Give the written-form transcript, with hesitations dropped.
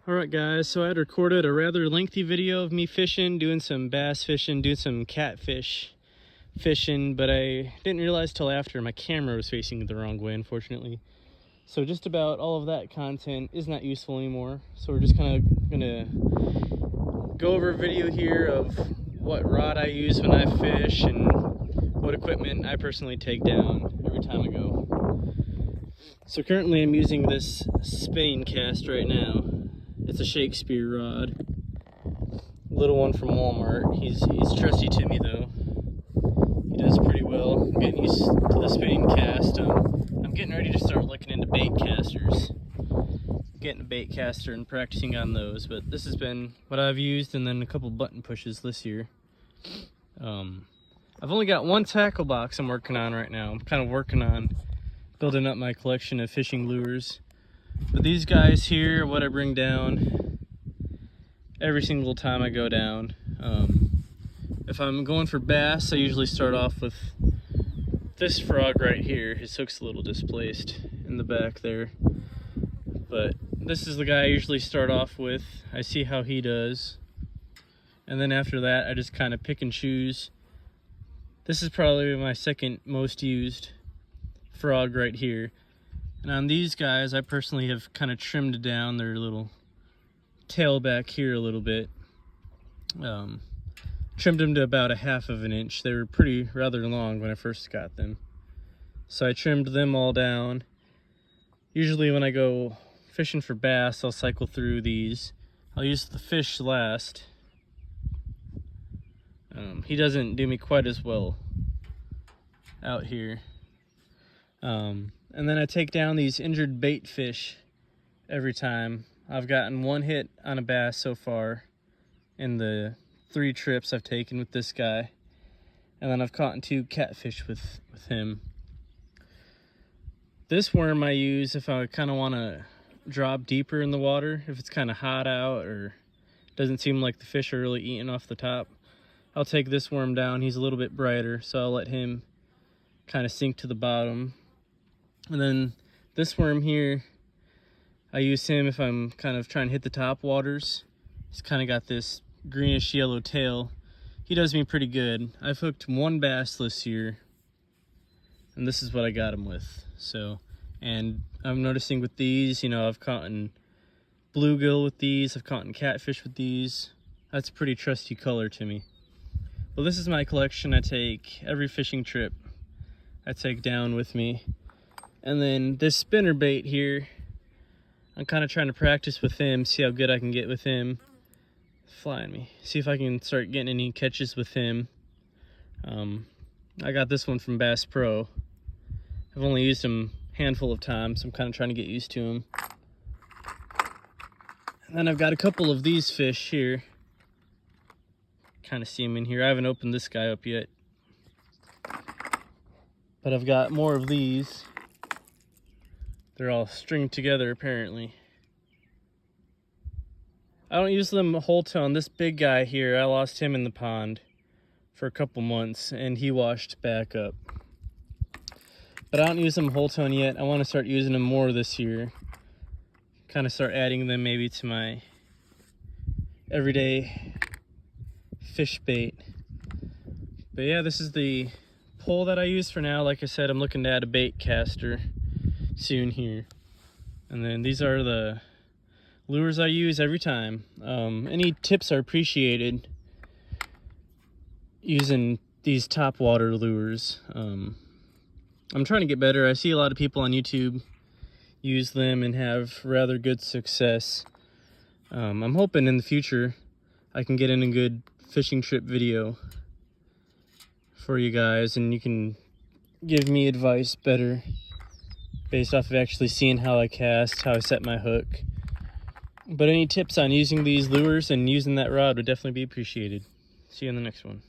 Alright guys, so I had recorded a rather lengthy video of me fishing, doing some bass fishing, doing some catfish fishing, but I didn't realize till after my camera was facing the wrong way, unfortunately. So just about all of that content is not useful anymore. So we're just kind of gonna go over a video here of what rod I use when I fish and what equipment I personally take down every time I go. So currently I'm using this spinning cast right now. It's a Shakespeare rod, little one from Walmart. He's trusty to me though. He does pretty well. I'm getting used to the spinning cast. I'm getting ready to start looking into bait casters. Getting a bait caster and practicing on those, but this has been what I've used, and then a couple button pushes this year. I've only got one tackle box I'm working on right now. I'm kind of working on building up my collection of fishing lures. But these guys here are what I bring down every single time I go down. If I'm going for bass, I usually start off with this frog right here. His hook's a little displaced in the back there. But this is the guy I usually start off with. I see how he does. And then after that, I just kind of pick and choose. This is probably my second most used frog right here. And on these guys, I personally have kind of trimmed down their little tail back here a little bit. Trimmed them to about 1/2 of an inch. They were rather long when I first got them. So I trimmed them all down. Usually when I go fishing for bass, I'll cycle through these. I'll use the fish last. He doesn't do me quite as well out here. And then I take down these injured bait fish every time. I've gotten one hit on a bass so far in the 3 trips I've taken with this guy. And then I've caught 2 catfish with him. This worm I use if I kind of want to drop deeper in the water, if it's kind of hot out or doesn't seem like the fish are really eating off the top. I'll take this worm down. He's a little bit brighter, so I'll let him kind of sink to the bottom. And then this worm here, I use him if I'm kind of trying to hit the top waters. He's kind of got this greenish yellow tail. He does me pretty good. I've hooked 1 bass this year, and this is what I got him with. So, and I'm noticing with these, I've caught bluegill with these, I've caught catfish with these. That's a pretty trusty color to me. Well, this is my collection I take every fishing trip I take down with me. And then this spinner bait here, I'm kind of trying to practice with him, see how good I can get with him. Flying me. See if I can start getting any catches with him. I got this one from Bass Pro. I've only used him a handful of times, so I'm kind of trying to get used to him. And then I've got a couple of these fish here. Kind of see them in here. I haven't opened this guy up yet. But I've got more of these. They're all stringed together apparently. I don't use them whole tone. This big guy here, I lost him in the pond for a couple months and he washed back up. But I don't use them whole tone yet. I want to start using them more this year. Kind of start adding them maybe to my everyday fish bait. But yeah, this is the pole that I use for now. Like I said, I'm looking to add a bait caster soon here. And then these are the lures I use every time. Any tips are appreciated using these top water lures. I'm trying to get better. I see a lot of people on YouTube use them and have rather good success. I'm hoping in the future I can get in a good fishing trip video for you guys and you can give me advice better based off of actually seeing how I cast, how I set my hook. But any tips on using these lures and using that rod would definitely be appreciated. See you in the next one.